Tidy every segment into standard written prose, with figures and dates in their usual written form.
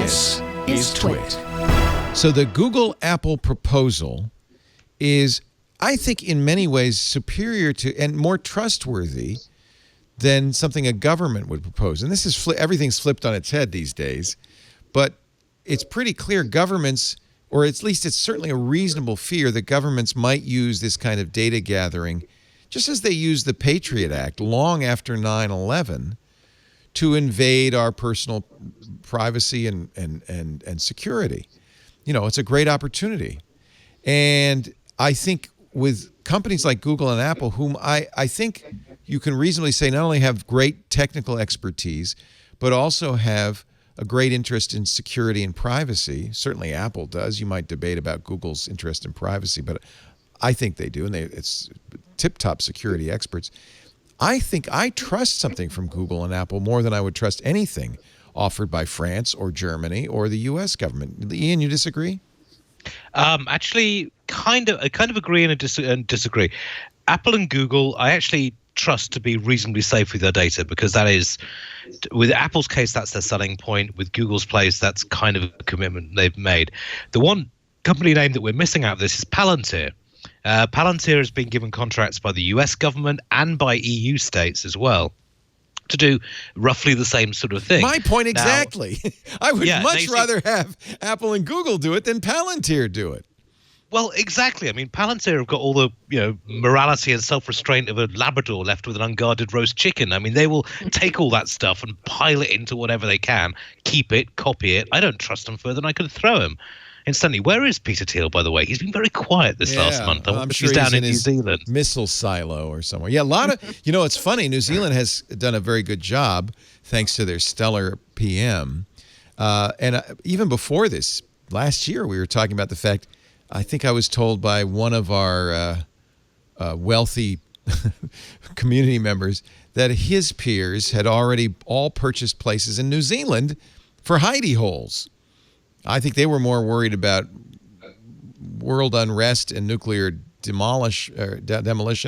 This is TWiT. So the Google-Apple proposal is, I think, in many ways superior to and more trustworthy than something a government would propose. And this is everything's flipped on its head these days. But it's pretty clear governments, or at least it's certainly a reasonable fear that governments might use this kind of data gathering, just as they used the Patriot Act long after 9/11, to invade our personal privacy and security. You know, it's a great opportunity. And I think with companies like Google and Apple, whom I think you can reasonably say not only have great technical expertise, but also have a great interest in security and privacy. Certainly Apple does. You might debate about Google's interest in privacy, but I think they do, and it's tip-top security experts. I think I trust something from Google and Apple more than I would trust anything offered by France or Germany or the U.S. government. Ian, you disagree? Actually, I kind of agree and disagree. Apple and Google, I actually trust to be reasonably safe with their data, because that is, with Apple's case, that's their selling point. With Google's case, that's kind of a commitment they've made. The one company name that we're missing out of this is Palantir. Palantir has been given contracts by the US government and by EU states as well to do roughly the same sort of thing. My point exactly. I would much rather have Apple and Google do it than Palantir do it. Well, exactly. I mean, Palantir have got all the, morality and self-restraint of a Labrador left with an unguarded roast chicken. I mean, they will take all that stuff and pile it into whatever they can, keep it, copy it. I don't trust them further than I could throw him. Instantly, where is Peter Thiel, by the way? He's been very quiet this last month. I'm sure he's down in New his Zealand. Missile silo or somewhere. Yeah, a lot of, it's funny. New Zealand has done a very good job thanks to their stellar PM. And even before this, last year, we were talking about the fact, I think I was told by one of our wealthy community members that his peers had already all purchased places in New Zealand for hidey holes. I think they were more worried about world unrest and nuclear demolition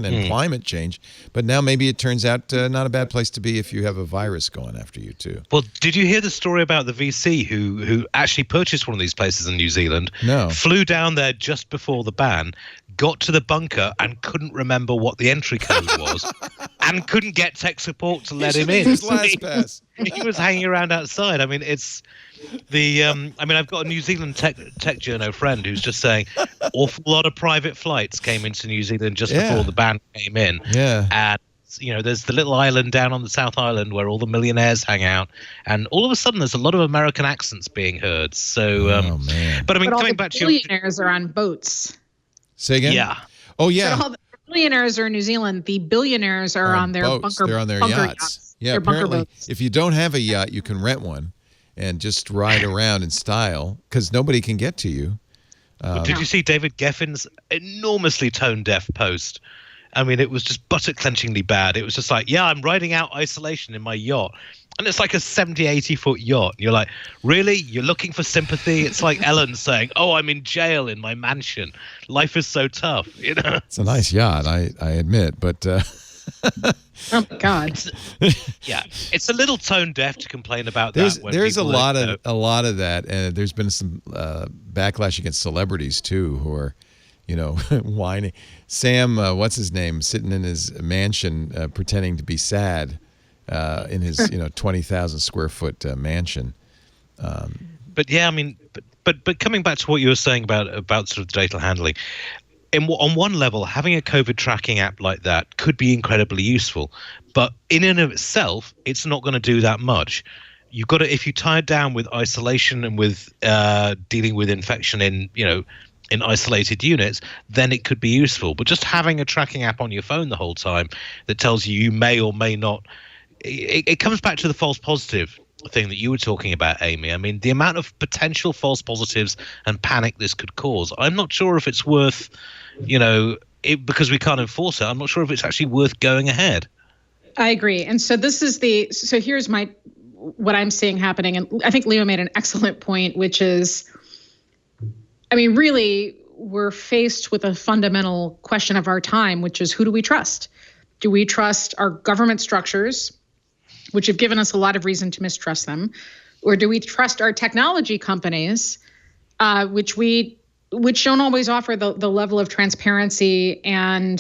and climate change. But now maybe it turns out not a bad place to be if you have a virus going after you, too. Well, did you hear the story about the VC who actually purchased one of these places in New Zealand? No. Flew down there just before the ban, got to the bunker and couldn't remember what the entry code was and couldn't get tech support to let him in. His last pass. He was hanging around outside. I mean, it's I've got a New Zealand tech journo friend who's just saying awful lot of private flights came into New Zealand just before the ban came in. Yeah. And there's the little island down on the South Island where all the millionaires hang out, and all of a sudden there's a lot of American accents being heard. So, but I mean, coming back to your billionaires are on boats. Say again? Yeah. Oh, yeah. So all the billionaires are in New Zealand. The billionaires are on their boats. bunker. They're on their bunker yachts. Yeah, their bunker apparently, boats. if you don't have a yacht, you can rent one and just ride around in style because nobody can get to you. Did you see David Geffen's enormously tone-deaf post? I mean, it was just butter-clenchingly bad. It was just like, I'm riding out isolation in my yacht. And it's like a 70, 80-foot yacht. You're like, really? You're looking for sympathy? It's like Ellen saying, I'm in jail in my mansion. Life is so tough, It's a nice yacht, I admit, but... Oh, my God. It's a little tone-deaf to complain about there's, that. When there's a lot of that, and there's been some backlash against celebrities, too, who are... whining. Sam, what's his name, sitting in his mansion pretending to be sad in his, 20,000 square foot mansion. But yeah, I mean, but coming back to what you were saying about sort of the data handling, on one level, having a COVID tracking app like that could be incredibly useful, but in and of itself, it's not going to do that much. You've got to, if you tie it down with isolation and with dealing with infection in isolated units, then it could be useful. But just having a tracking app on your phone the whole time that tells you may or may not, it comes back to the false positive thing that you were talking about, Amy. I mean, the amount of potential false positives and panic this could cause, I'm not sure if it's worth, because we can't enforce it, I'm not sure if it's actually worth going ahead. I agree. And so here's what I'm seeing happening. And I think Leo made an excellent point, which is, really, we're faced with a fundamental question of our time, which is, who do we trust? Do we trust our government structures, which have given us a lot of reason to mistrust them? or do we trust our technology companies, which don't always offer the level of transparency and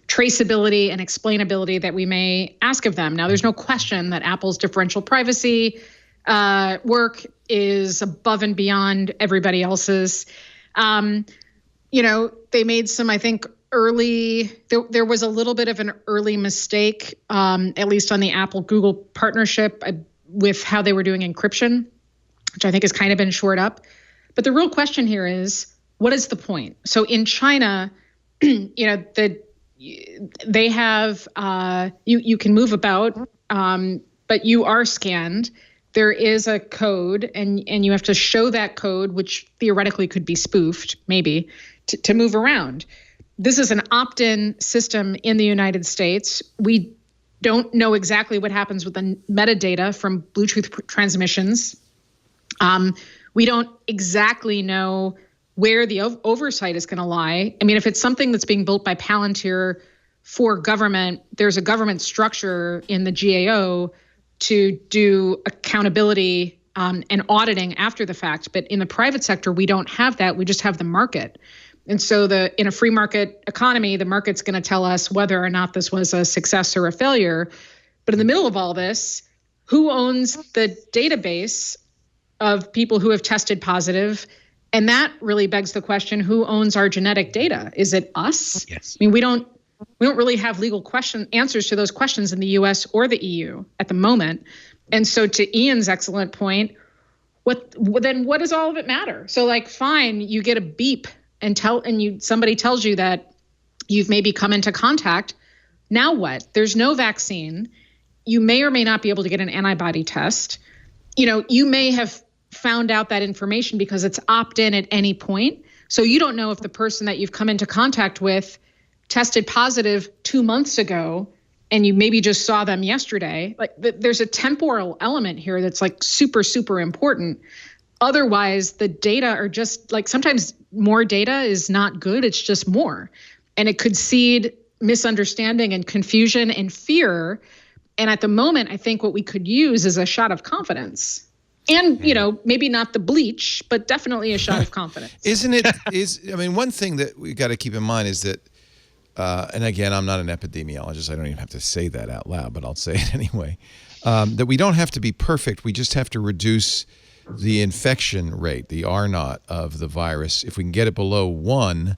traceability and explainability that we may ask of them? Now, there's no question that Apple's differential privacy work is above and beyond everybody else's. They made some, I think, there was a little bit of an early mistake, at least on the Apple-Google partnership, with how they were doing encryption, which I think has kind of been shored up. But the real question here is, what is the point? So in China, they have, you can move about, but you are scanned. There is a code, and you have to show that code, which theoretically could be spoofed, maybe, to move around. This is an opt-in system in the United States. We don't know exactly what happens with the metadata from Bluetooth transmissions. We don't exactly know where the oversight is going to lie. I mean, if it's something that's being built by Palantir for government, there's a government structure in the GAO to do accountability and auditing after the fact. But in the private sector, we don't have that. We just have the market. And so in a free market economy, the market's going to tell us whether or not this was a success or a failure. But in the middle of all this, who owns the database of people who have tested positive? And that really begs the question, who owns our genetic data? Is it us? Yes. I mean, we don't really have legal answers to those questions in the US or the EU at the moment. And so to Ian's excellent point, what does all of it matter? So like, fine, you get a beep and somebody tells you that you've maybe come into contact. Now what? There's no vaccine. You may or may not be able to get an antibody test. You may have found out that information because it's opt-in at any point. So you don't know if the person that you've come into contact with tested positive 2 months ago and you maybe just saw them yesterday. Like there's a temporal element here that's like super, super important. Otherwise, the data are just like, sometimes more data is not good. It's just more. And it could seed misunderstanding and confusion and fear. And at the moment, I think what we could use is a shot of confidence. And, maybe not the bleach, but definitely a shot of confidence. One thing that we got to keep in mind is that, and again, I'm not an epidemiologist. I don't even have to say that out loud, but I'll say it anyway, that we don't have to be perfect. We just have to reduce the infection rate, the R naught of the virus. If we can get it below 1,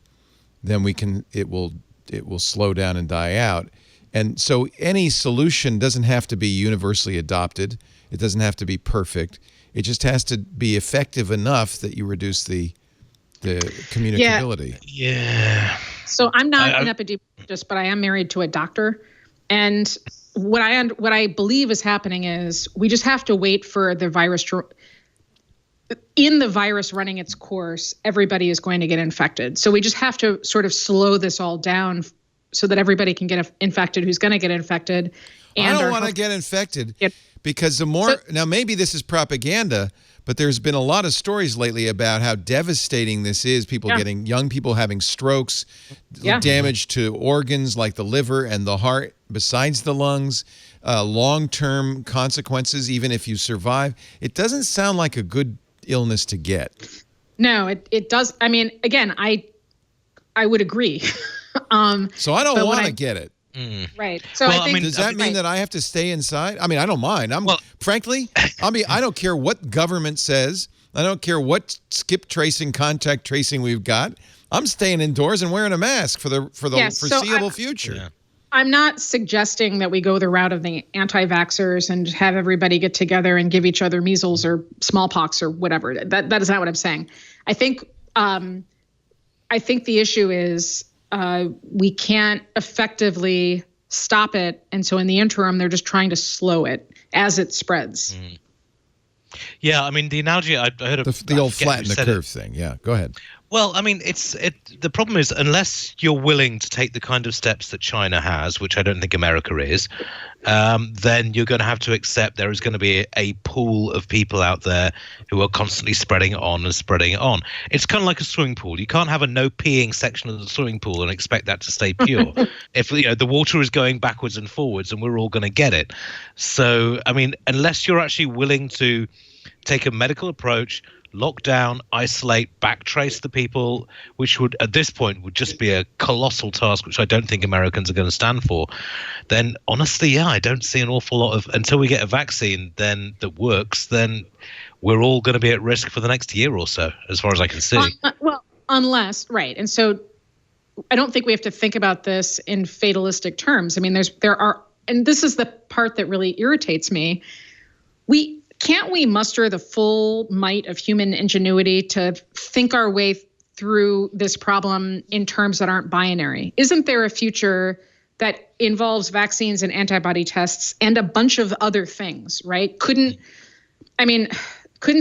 then it will slow down and die out. And so any solution doesn't have to be universally adopted. It doesn't have to be perfect. It just has to be effective enough that you reduce the communicability. Yeah. So I'm not an epidemiologist, but I am married to a doctor. And what I believe is happening is we just have to wait for the virus in the virus running its course, everybody is going to get infected. So we just have to sort of slow this all down so that everybody can get infected who's going to get infected. And I don't want to get infected because now maybe this is propaganda, but there's been a lot of stories lately about how devastating this is. Young people having strokes, damage to organs like the liver and the heart besides the lungs, long-term consequences even if you survive. It doesn't sound like a good illness to get. No, it does. I mean, again, I would agree. So I don't want to get it. Right. So I think, does that mean that I have to stay inside? I mean, I don't mind. Frankly, I don't care what government says. I don't care what skip tracing, contact tracing we've got. I'm staying indoors and wearing a mask for the foreseeable future. Yeah. I'm not suggesting that we go the route of the anti-vaxxers and have everybody get together and give each other measles or smallpox or whatever. That is not what I'm saying. I think the issue is we can't effectively stop it, and so in the interim, they're just trying to slow it as it spreads. Yeah, I mean, the analogy I heard the old flatten the curve thing. Yeah, go ahead. Well, I mean, the problem is unless you're willing to take the kind of steps that China has, which I don't think America is, then you're going to have to accept there is going to be a pool of people out there who are constantly spreading it on and spreading it on. It's kind of like a swimming pool. You can't have a no peeing section of the swimming pool and expect that to stay pure. If the water is going backwards and forwards, and we're all going to get it. So, I mean, unless you're actually willing to take a medical approach, lock down, isolate, backtrace the people, which would at this point would just be a colossal task, which I don't think Americans are going to stand for, then honestly, yeah, I don't see an awful lot of, until we get a vaccine then that works, then we're all going to be at risk for the next year or so, as far as I can see. Well, unless, right. And so I don't think we have to think about this in fatalistic terms. I mean, there are, and this is the part that really irritates me. Can't we muster the full might of human ingenuity to think our way through this problem in terms that aren't binary? Isn't there a future that involves vaccines and antibody tests and a bunch of other things, right? Couldn't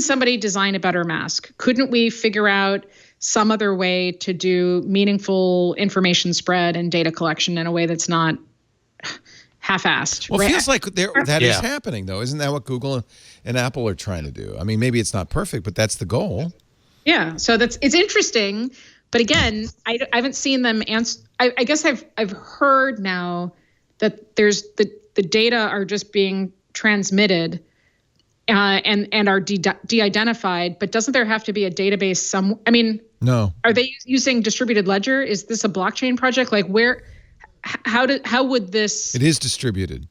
somebody design a better mask? Couldn't we figure out some other way to do meaningful information spread and data collection in a way that's not half-assed? Well, it right? feels like that is happening, though. Isn't that what Google and Apple are trying to do? I mean, maybe it's not perfect, but that's the goal. Yeah, so it's interesting, but again, I haven't seen them answer. I guess I've heard now that there's the data are just being transmitted and are de-identified, but doesn't there have to be a database some? I mean, no. Are they using distributed ledger? Is this a blockchain project? Like where? How would this? It is distributed.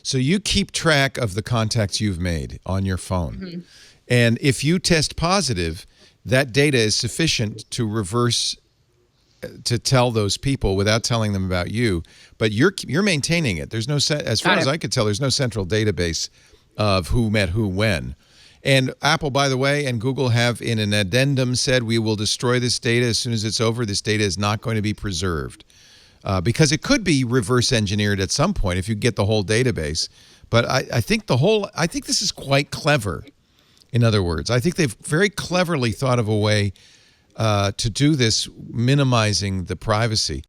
So you keep track of the contacts you've made on your phone. Mm-hmm. And if you test positive, that data is sufficient to reverse, to tell those people without telling them about you. But you're maintaining it. There's no, as far as I could tell, there's no central database of who met who when. And Apple, by the way, and Google have in an addendum said, we will destroy this data as soon as it's over. This data is not going to be preserved. Because it could be reverse engineered at some point if you get the whole database. But I think this is quite clever. In other words, I think they've very cleverly thought of a way to do this, minimizing the privacy.